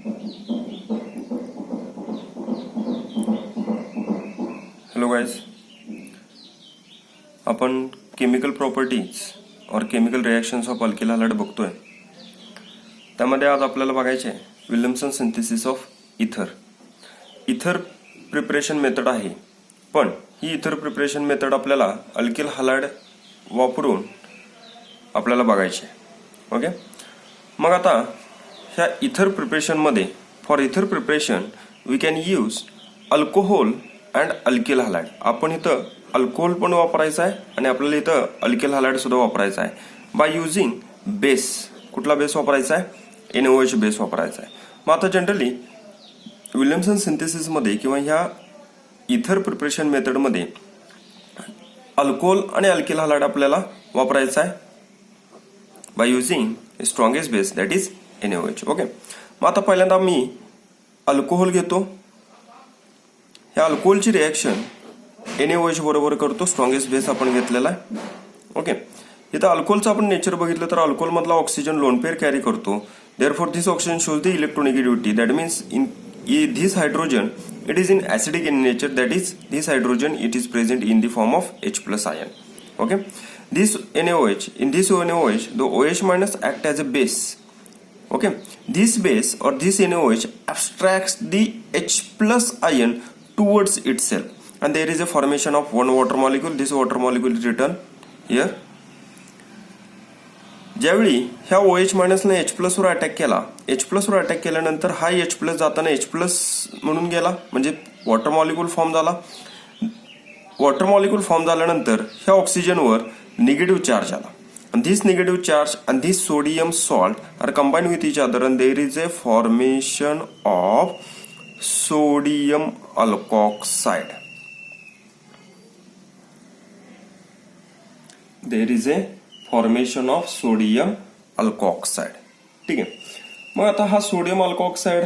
Hello guys, आपण chemical properties और chemical reactions of alkyl halide बघतोय. त्यामध्ये आज आपल्याला बघायचे आहे विल्यमसन सिंथेसिस ऑफ इथर. इथर प्रिपरेशन मेथड आहे, पण ही इथर प्रिपरेशन मेथड आपल्याला अल्किल हॅलाइड वापरून आपल्याला बघायची आहे. ओके, मग आता ह्या इथर प्रिपरेशनमध्ये for ether preparation we can use alcohol and alkyl halide. आपण इथं अल्कोहोल पण वापरायचं आहे आणि आपल्याला इथं अल्किल हॅलाइड सुद्धा वापरायचा आहे. By using base. कुठला बेस वापरायचा आहे? NaOH बेस वापरायचा आहे. मग आता जनरली विल्यमसन सिंथेसिसमध्ये किंवा ह्या इथर प्रिपरेशन मेथडमध्ये अल्कोहोल आणि अल्किल हॅलाइड आपल्याला वापरायचा आहे by using strongest base that is NaOH. Okay, मग आता पहिल्यांदा मी अल्कोहोल घेतो. ह्या अल्कोहोलची रिएक्शन NaOH बरोबर करतो. स्ट्रॉंगेस्ट बेस आपण घेतलेला आहे. ओके, इथं अल्कोहोलचं आपण नेचर बघितलं तर अल्कोहोल मधला ऑक्सिजन लोन पेअर कॅरी करतो. Therefore this oxygen shows the electronegativity. That means in this hydrogen it is in acidic in nature, that is this hydrogen it is present in the form of H plus ion. Okay, this NaOH, in this NaOH the OH minus act as a base. Okay, this base or this NaOH abstracts the H plus ion towards itself and there is a formation of one water molecule. This water molecule is written here. ज्यावेळी ह्या OH मायनसने H plus वर attack केला, H plus वर attack केल्यानंतर हा H plus जाताना H plus म्हणून गेला, म्हणजे वॉटर मॉलिक्यूल फॉर्म झाला. वॉटर मॉलिक्यूल फॉर्म झाल्यानंतर ह्या ऑक्सिजनवर निगेटिव्ह चार्ज आला and this negative charge and this sodium salt are combined with each other and there is a formation of sodium alkoxide. There is a formation of sodium alkoxide. ठीक आहे, मग आता हा sodium अल्कोऑक्साइड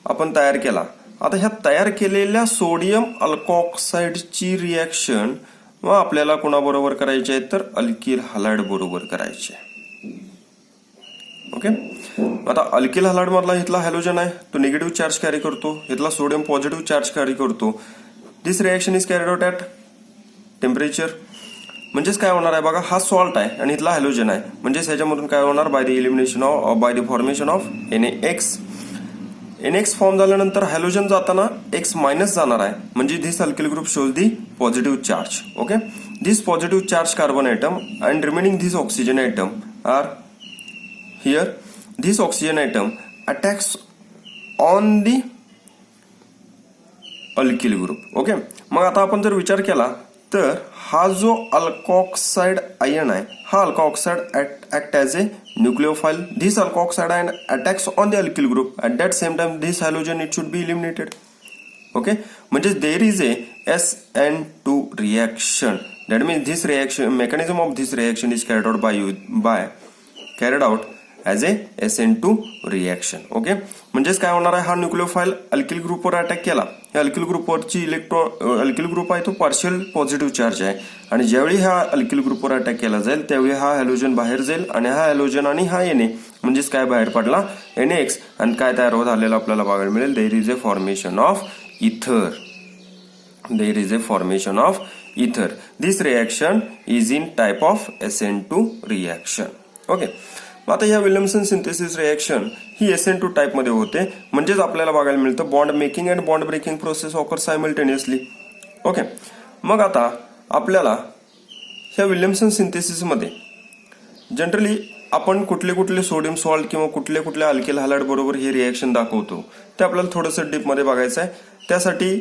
आपण तयार केला. आता ह्या तयार केलेल्या सोडियम अल्कोऑक्साइडची रिएक्शन मग आपल्याला कोणाबरोबर करायची आहे तर अल्किल हॅलाइड बरोबर करायची आहे. ओके, आता अल्किल हॅलाइड मधला इथला हॅलोजन आहे तो निगेटिव्ह चार्ज कॅरी करतो, इथला सोडियम पॉझिटिव्ह चार्ज कॅरी करतो. This reaction is carried out at temperature. म्हणजेच काय होणार आहे बघा, हा सॉल्ट आहे आणि इथला हॅलोजन आहे, म्हणजेच ह्याच्यामधून काय होणार by the elimination of by the formation of NaX. NaX form झाल्यानंतर हॅलोजन जाताना X मायनस जाणार आहे, म्हणजे this alkyl group shows the positive charge. Okay, this positive charge carbon atom and remaining this oxygen atom are here. This oxygen atom attacks on the alkyl group. Okay, मग आता आपण जर विचार केला तर हा जो अल्कोऑक्साइड आयन आहे हा alkoxide act as a nucleophile. This alkoxide ion attacks on the alkyl group. At that same time this halogen it should be eliminated. Okay, म्हणजे there is a SN2 reaction. That means this reaction mechanism of this reaction is carried out as a SN2 reaction. Okay, म्हणजेच काय होणार आहे, हा न्यूक्लिओफाइल alkyl ग्रुपवर attack केला. या alkyl ग्रुपवरची alkyl group आहे तो पार्शियल पॉझिटिव्ह चार्ज आहे आणि ज्यावेळी हा अल्किल ग्रुपवर अटॅक केला जाईल त्यावेळी हा हॅलोजन बाहेर जाईल आणि हा हॅलोजन आणि हा Na म्हणजेच काय बाहेर पडला NaX आणि काय तयार होत आलेलं आपल्याला बघायला मिळेल there is a formation of ether. There is a formation of ether. This reaction is in type of SN2 reaction. Okay, आता ह्या विल्यमसन सिंथेसिस रिएक्शन ही SN2 टाइप मध्ये होते, म्हणजेच आपल्याला बघायला मिळतं bond making and bond breaking process occur simultaneously. Okay, मग आता आपल्याला ह्या विल्यमसन सिंथेसिसमध्ये जनरली आपण कुठले कुठले सोडियम सॉल्ट किंवा कुठले कुठले अल्किल हॅलाइड बरोबर हे रिएक्शन दाखवतो ते आपल्याला थोडंसं डीपमध्ये बघायचं आहे. त्यासाठी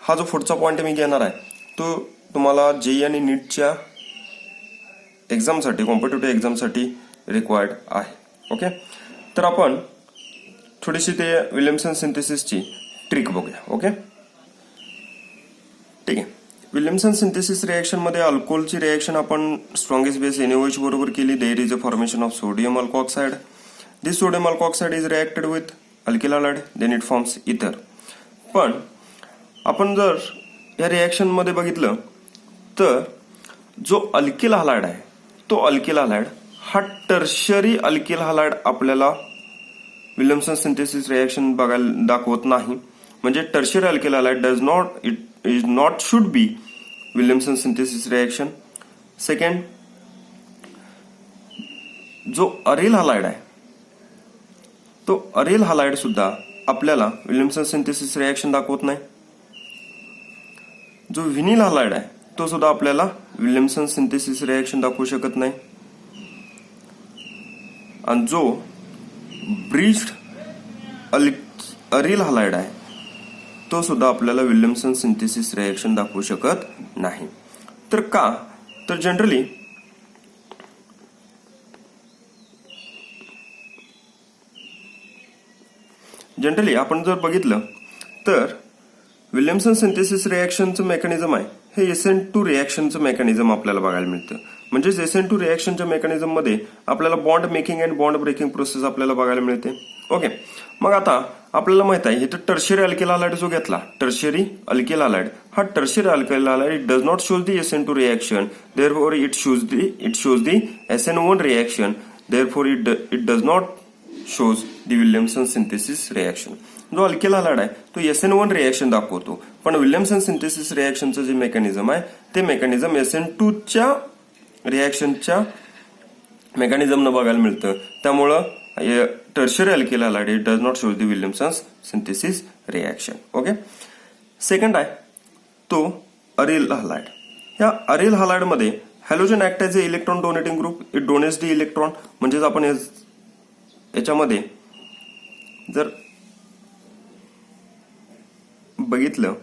हा जो पुढचा पॉईंट मी घेणार आहे तो तुम्हाला JEE आणि नीटच्या एक्झामसाठी कॉम्पिटेटिव्ह एक्झामसाठी रिक्वायर्ड आहे. ओके, तर आपण थोडीशी ते विल्यमसन सिंथेसिसची ट्रिक बघूया. ओके, ठीक आहे. विल्यमसन सिंथेसिस रिएक्शन मध्ये अल्कोहोलची रिएक्शन आपण स्ट्रॉंगेस्ट बेस NaOH बरोबर केली. There is a formation of sodium alkoxide. This sodium alkoxide is reacted with alkyl halide then it forms ether. पण आपण जर या रिएक्शन मध्ये बघितलं तर जो अल्किल हॅलाइड आहे तो अल्किल हॅलाइड हा टर्शरी अल्किल हॅलाइड आपल्याला विल्यमसन सिंथेसिस रिएक्शन बघायला दाखवत नाही, म्हणजे tertiary alkyl halide does not it is not should be Williamson synthesis reaction. Second, जो अरिल हॅलाइड आहे तो अरिल हॅलाइड सुद्धा आपल्याला विल्यमसन सिंथेसिस रिएक्शन दाखवत नाही. जो व्हिनिल हॅलाइड आहे तो सुद्धा आपल्याला विल्यमसन सिंथेसिस रिएक्शन दाखवू शकत नाही. आणि जो ब्रिज्ड अरिल हॅलाइड आहे तो सुद्धा आपल्याला विल्यमसन सिंथेसिस रिएक्शन दाखवू शकत नाही. तर का? तर जनरली आपण जर बघितलं तर विल्यमसन सिंथेसिस रिएक्शनचं मेकॅनिझम आहे हे SN2 रिएक्शनचं मेकॅनिझम आपल्याला बघायला मिळतं. म्हणजेच SN2 रिएक्शनच्या मेकॅनिझम मध्ये आपल्याला bond making and bond breaking process आपल्याला बघायला मिळते. ओके, मग आता आपल्याला माहित आहे इथं टर्शियरी अल्किल हॅलाइड जो घेतला, टर्शियरी अल्किल हॅलाइड, हा tertiary alkyl halide it does not shows the SN2 reaction, therefore it shows the SN1 reaction, therefore it does not shows the Williamson synthesis reaction. जो alkyl halide आहे तो SN1 reaction दाखवतो, पण Williamson synthesis रिएक्शनचं जे mechanism आहे ते mechanism SN2 च्या रिएक्शनच्या मेकॅनिझमनं बघायला मिळतं. त्यामुळं tertiary alkyl halide it does not shows the Williamson synthesis reaction. Okay, second आहे तो अरिल हॅलाइड. या अरिल हॅलाइड मध्ये halogen act as a electron donating group, it donates the electron. म्हणजेच आपण याच्यामध्ये जर बघितलं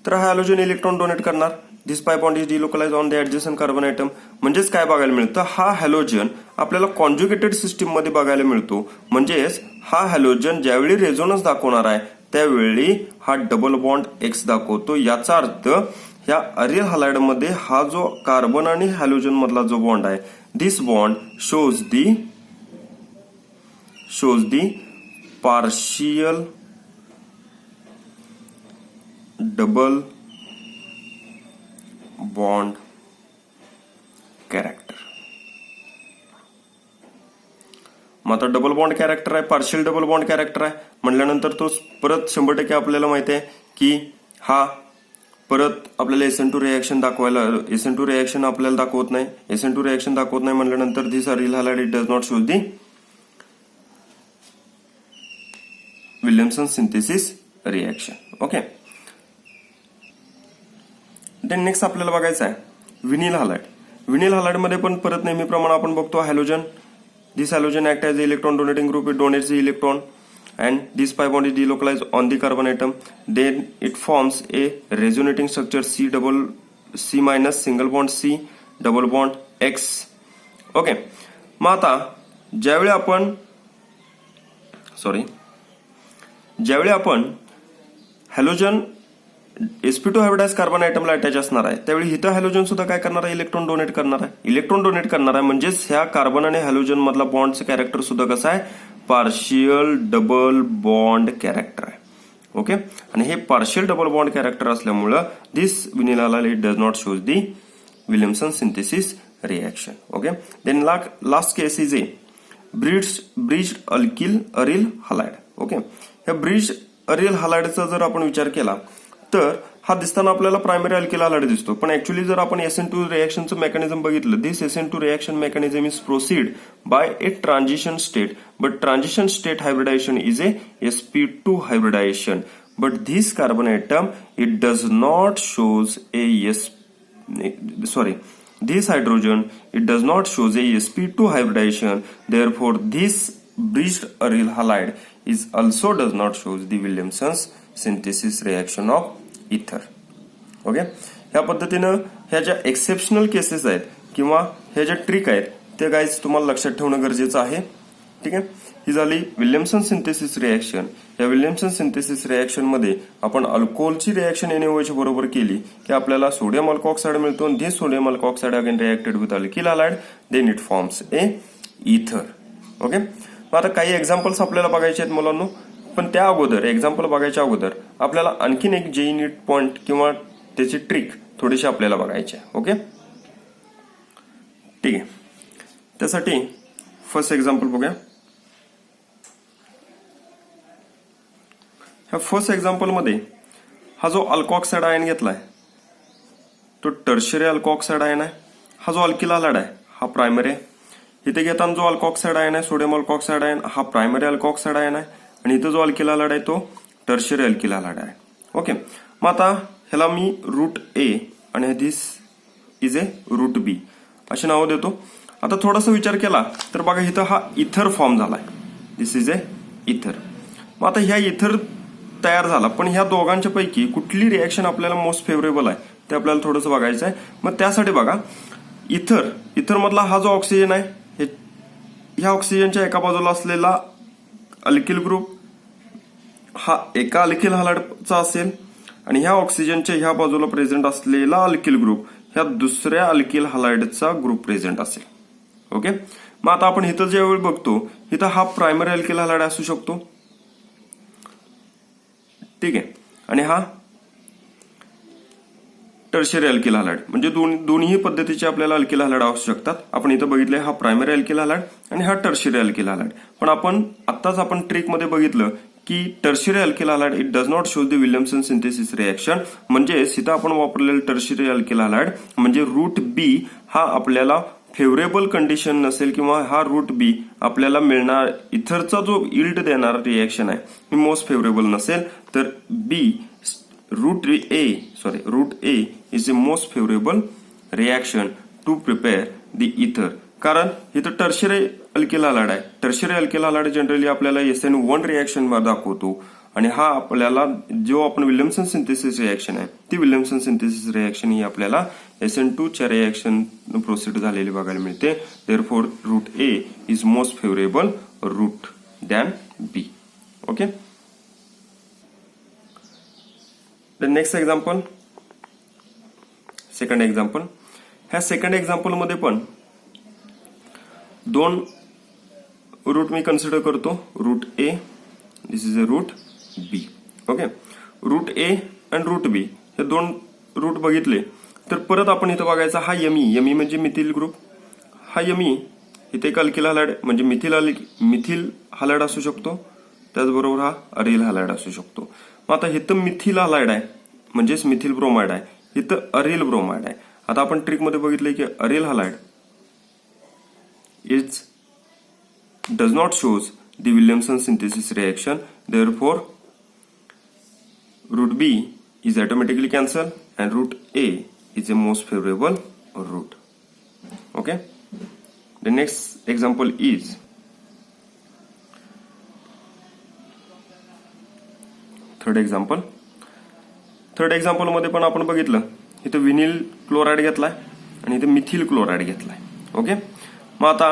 तर हा हॅलोजन इलेक्ट्रॉन डोनेट करणार. This pi bond is delocalise on the adjacent carbon item. म्हणजेच काय बघायला मिळतं, हा हॅलोजन आपल्याला कॉन्ज्युगेटेड सिस्टीम मध्ये बघायला मिळतो. म्हणजेच हा हॅलोजन ज्यावेळी रेझोनन्स दाखवणार आहे त्यावेळी हा डबल बॉन्ड X दाखवतो. याचा अर्थ या अरिल हॅलाइड मध्ये हा जो कार्बन आणि हॅलोजन मधला जो बॉन्ड आहे this bond shows the partial double bond character. मग आता डबल बॉन्ड कॅरेक्टर आहे, पार्शियल डबल बॉन्ड कॅरेक्टर आहे म्हटल्यानंतर तो परत 100% आपल्याला माहिती आहे की हा परत आपल्याला SN2 रिएक्शन दाखवायला, SN2 रिएक्शन आपल्याला दाखवत नाही. SN2 रिएक्शन दाखवत नाही म्हटल्यानंतर this aryl halide it does not shows the Williamson synthesis reaction. Okay, then next आपल्याला बघायचं आहे व्हिनिल हॅलाइड. व्हिनिल हॅलाइड मध्ये पण परत नेहमीप्रमाणे आपण बघतो halogen. This halogen act as electron donating group, it donates the electron and this pi bond is delocalized on the carbon atom. Then it forms a resonating structure C minus single bond C double bond X. Okay, मग आता ज्यावेळी आपण halogen sp2 hybridise carbon आयटमला attach असणार आहे त्यावेळी इथं halogen सुद्धा काय करणार आहे, इलेक्ट्रॉन डोनेट करणार आहे. म्हणजेच ह्या कार्बन आणि हॅलोजन मधला बॉन्डचं कॅरेक्टर सुद्धा कसं आहे, पार्शियल डबल बॉन्ड कॅरेक्टर आहे. ओके, आणि हे पार्शियल डबल बॉन्ड कॅरेक्टर असल्यामुळं this vinyl halide it does not shows the Williamson synthesis reaction. Okay, then last case is a bridged aryl halide. Okay, ह्या bridged aryl हॅलाइडचा जर आपण विचार केला तर हा दिसताना आपल्याला प्रायमरी अल्किल हॅलाइड दिसतो, पण ऍक्च्युअली जर आपण SN2 रिएक्शनचं मेकॅनिझम बघितलं, दिस SN2 reaction mechanism is proceed bye A transition state, but transition state hybridisation is a sp2 hybridisation, but this carbon item it does not shows this hydrogen it does not shows a sp2 hybridization, therefore this bridged aryl halide is also does not shows the Williamson's synthesis reaction of ether. Okay, ह्या पद्धतीनं ह्या ज्या exceptional cases आहेत किंवा ह्या ज्या trick आहेत ते गाईज तुम्हाला लक्षात ठेवणं गरजेचं आहे. ठीक आहे, ही झाली विल्यमसन सिंथेसिस रिएक्शन. या विल्यमसन सिंथेसिस रिएक्शन मध्ये आपण अल्कोहोलची रिएक्शन NaOH बरोबर केली की आपल्याला सोडियम अल्कोऑक्साइड मिळतो, आणि this sodium alkoxide again reacted with alkyl halide, then it forms a ether. Okay, आता काही एक्झाम्पल्स आपल्याला बघायचे आहेत मुलांनो, पण त्या अगोदर एक्झाम्पल बघायच्या अगोदर आपल्याला आणखीन एक JEE नीट पॉइंट किंवा त्याची ट्रिक थोडीशी आपल्याला बघायची आहे. ओके, ठीक आहे, त्यासाठी फर्स्ट एक्झाम्पल बघूया. ह्या फर्स्ट एक्झाम्पलमध्ये हा जो अल्कोऑक्साइड आयन घेतलाय तो टर्शियरी अल्कोऑक्साइड आयन आहे. हा जो अल्किल हॅलाइड आहे हा प्रायमरी आहे. इथे घेताना जो अल्कोऑक्साइड आयन आहे सोडियम अल्कोऑक्साइड आयन हा प्रायमरी अल्कोऑक्साइड आयन आहे आणि इथं जो अल्किल हॅलाइड आहे तो टर्शियरी अल्किल हॅलाइड आहे. ओके, मग आता ह्याला मी रूट ए आणि धिस इज ए रूट बी अशी नावं देतो. आता थोडासा विचार केला तर बघा इथं हा इथर फॉर्म झालाय. दिस इज ए इथर. मग आता ह्या इथर तयार झाला, पण ह्या दोघांच्या पैकी कुठली रिएक्शन आपल्याला मोस्ट फेवरेबल आहे ते आपल्याला थोडंसं बघायचं आहे. मग त्यासाठी बघा इथर मधला हा जो ऑक्सिजन आहे ह्या ऑक्सिजनच्या एका बाजूला असलेला अल्किल ग्रुप हा एका अल्किल हॅलाइडचा असेल आणि ह्या ऑक्सिजनच्या ह्या बाजूला प्रेझेंट असलेला अल्किल ग्रुप ह्या दुसऱ्या अल्किल हॅलाइडचा ग्रुप प्रेझेंट असेल. ओके, मग आता आपण इथं ज्यावेळी बघतो इथं हा प्रायमरी अल्किल हॅलाइड असू शकतो. ठीक आहे, आणि हा टर्शियरी अल्किल हॅलाइड म्हणजे दोन्ही पद्धतीचे आपल्याला अल्किल हॅलाइड असू शकतात. आपण इथं बघितलंय हा प्रायमरी अल्किल हॅलाइड आणि हा टर्शियरी अल्किल हॅलाइड. पण आत्ताच आपण ट्रिकमध्ये बघितलं की tertiary alkyl halide it does not show the Williamson synthesis reaction. म्हणजे इथं आपण वापरलेलं टर्शियरी अल्किल हॅलाइड म्हणजे रूट बी हा आपल्याला फेवरेबल कंडिशन नसेल किंवा हा रूट बी आपल्याला मिळणार इथरचा जो यील्ड देणारा रिएक्शन आहे ही मोस्ट फेवरेबल नसेल, तर B route A is the most favourable reaction to prepare the ether. कारण इथं टर्शियरी अल्किल हॅलाइड आहे. टर्शियरी अल्किल हॅलाइड जनरली आपल्याला SN1 रिएक्शन दाखवतो आणि हा आपल्याला जो आपण विल्यमसन सिंथेसिस रिएक्शन आहे ती विल्यमसन सिंथेसिस रिएक्शन ही आपल्याला SN2 च्या रिएक्शन प्रोसीड झालेली बघायला मिळते. Therefore route A is most favourable route than B. Okay, the next example, second example. ह्या सेकंड एक्झाम्पल मध्ये पण दोन रूट मी कन्सिडर करतो. Route A, this is a route B. Okay, route A आणि रूट बी हे दोन रूट बघितले तर परत आपण इथं बघायचा हा यमी म्हणजे मिथिल ग्रुप. हा यमी इथे एक अल्किल हॅलाइड म्हणजे मिथिल हॅलाइड असू शकतो. त्याचबरोबर हा अरिल हॅलाइड असू शकतो. मग आता इथं मिथिल हॅलाइड आहे म्हणजेच मिथिल ब्रोमाइड आहे, इथं अरिल ब्रोमाइड आहे. आता आपण ट्रिकमध्ये बघितलंय की aryl halide does not shows the Williamson synthesis reaction. Therefore, root B is automatically cancelled and root A is the most favorable route. Okay. The next example is third example. Third example मध्ये पण आपण बघितलं इथं विनिल chloride घेतलाय आणि इथं methyl chloride घेतलाय. Okay, मग आता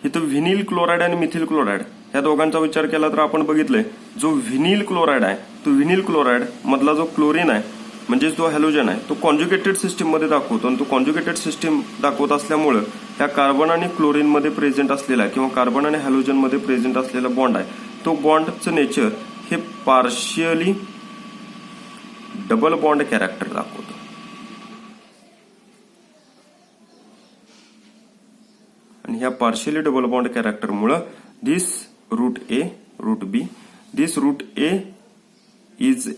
इथं व्हिनिल क्लोराइड आणि मिथिल क्लोराइड या दोघांचा विचार केला तर आपण बघितलंय जो व्हिनिल क्लोराइड आहे तो व्हिनिल क्लोराइड मधला जो क्लोरीन आहे म्हणजे जो हॅलोजन आहे तो कॉन्ज्युगेटेड सिस्टीम मध्ये दाखवतो आणि तो कॉन्ज्युगेटेड सिस्टीम दाखवत असल्यामुळे या कार्बन आणि क्लोरीन मध्ये प्रेझेंट असलेला किंवा कार्बन आणि हॅलोजन मध्ये प्रेझेंट असलेला बॉन्ड आहे तो बॉन्डचं नेचर हे पार्शियली डबल बॉन्ड कॅरेक्टर दाखवतो. आणि ह्या पार्शियली डबल बॉन्ड कॅरेक्टर मुळे this route A route B this route A is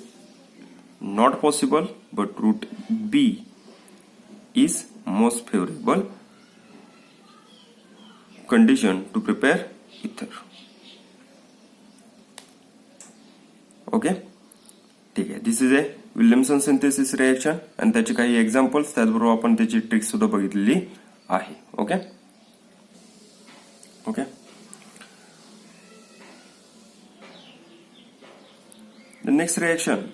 not possible but route B is most favourable condition to prepare ether. Okay, ठीक आहे. This is a Williamson synthesis reaction आणि त्याची काही examples त्याचबरोबर आपण त्याची trick सुद्धा बघितलेली आहे. Okay okay, the next reaction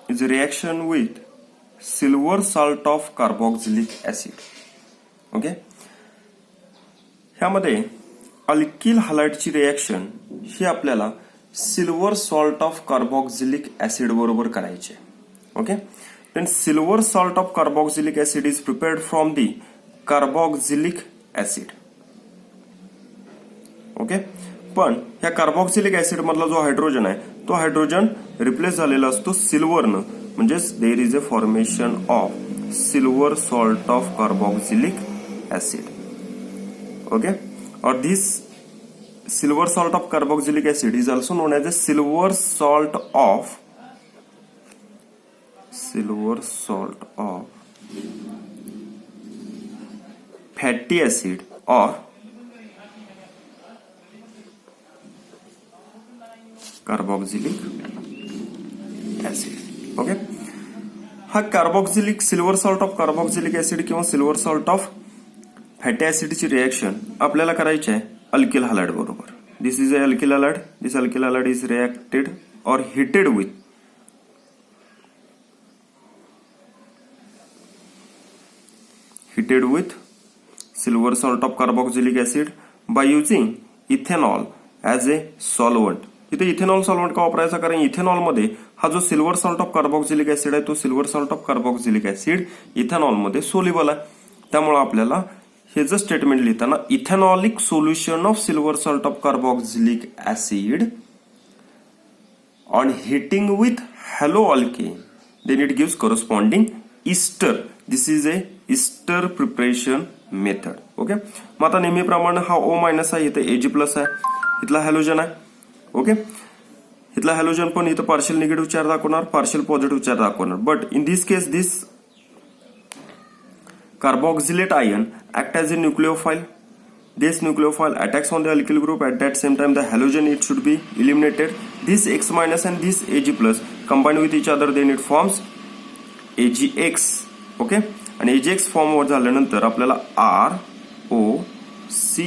is a reaction with silver salt of carboxylic acid. Okay, ह्यामध्ये अल्किल हॅलाइडची रिएक्शन ही आपल्याला silver salt of carboxylic acid बरोबर करायची आहे. Okay, then silver salt of carboxylic acid is prepared from the carboxylic acid. Okay, पण ह्या carboxylic acid मधला जो हायड्रोजन आहे तो हायड्रोजन रिप्लेस झालेला असतो सिल्वरनं म्हणजेच there is a formation of silver salt of carboxylic acid. Okay, और this silver salt of carboxylic acid is also known as a silver salt of fatty acid or carboxylic acid. Okay, हा carboxylic silver salt of carboxylic acid किंवा silver salt of fatty ऍसिडची reaction आपल्याला करायची आहे alkyl halide बरोबर. This is a alkyl halide. This alkyl halide is reacted और heated with silver salt of carboxylic acid by using ethanol as a solvent. इथे ethanol solvent का वापरायचा, कारण इथेनॉल मध्ये हा जो silver salt of carboxylic acid आहे तो silver salt of carboxylic acid ethanol मध्ये सोल्युबल आहे. त्यामुळे आपल्याला हे जर स्टेटमेंट लिहिताना ethanolic solution of silver salt of carboxylic acid on heating with halo alkane then it gives corresponding ester. This is a ester preparation method. Okay, मग आता नेहमीप्रमाणे हा O मायनस आहे, इथे Ag प्लस आहे, इथला हॅलोजन आहे. ओके, इथला हॅलोजन पण इथं पार्शियल निगेटिव्ह चार्ज दाखवणार, पार्शियल पॉझिटिव्ह चार्ज दाखवणार. But in this case this carboxylate ion act as a nucleophile. This nucleophile attacks on the alkyl group. At that same time the halogen it should be eliminated. This X minus and this Ag plus combine with each other, then it forms AgX. Okay, आणि AgX form वर झाल्यानंतर आपल्याला ROC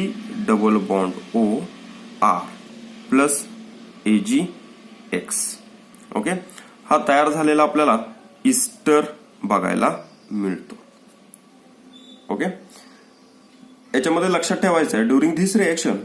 double bond O R plus AgX. Okay, हा तयार झालेला आपल्याला Easter बघायला मिळतो. ओके, याच्यामध्ये लक्षात ठेवायचं आहे during this reaction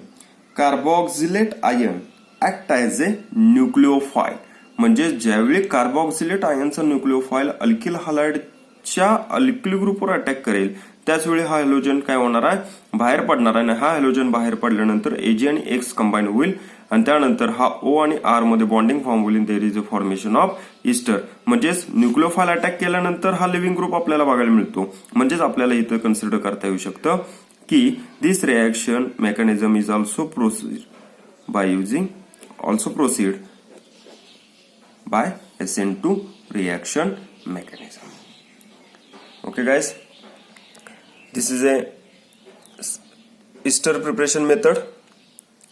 carboxylate ion act as A nucleophile. म्हणजे ज्यावेळी कार्बोक्सिलेट आयनचा न्यूक्लिओफाईल अल्किल हॅलाइडच्या अल्किल ग्रुपवर अटॅक करेल त्याच वेळी हा हॅलोजन काय होणार आहे, बाहेर पडणार आहे. आणि हा हॅलोजन बाहेर पडल्यानंतर Ag आणि X कंबाईन होईल आणि त्यानंतर हा O आणि R मध्ये बॉन्डिंग फॉर्म होईल. There is a formation of ester. म्हणजेच न्यूक्लिओफाईल अटॅक केल्यानंतर हा लिव्हिंग ग्रुप आपल्याला बघायला मिळतो. म्हणजेच आपल्याला इथं कन्सिडर करता येऊ शकतं की this reaction mechanism is also proceed by SN2 reaction mechanism. Okay guys, this is a ester preparation method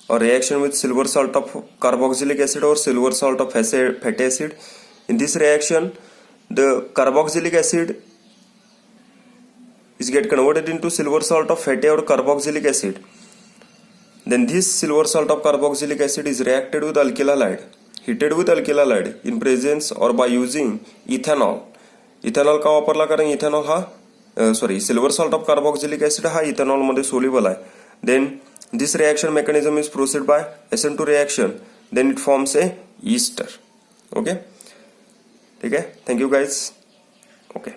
or reaction with silver salt of carboxylic acid or silver salt of fatty acid. In this reaction the carboxylic acid is get converted into silver salt of fatty or carboxylic acid. Then this silver salt of carboxylic acid is reacted with alkyl halide, heated with alkyl halide in presence or by using ethanol. Ethanol का वापरला, कारण ethanol हा silver salt of carboxylic acid हा ethanol मध्ये soluble आहे. Then this reaction mechanism is proceed by SN2 reaction, then it forms a ester. Okay, ठीक आहे. Thank you guys. Okay.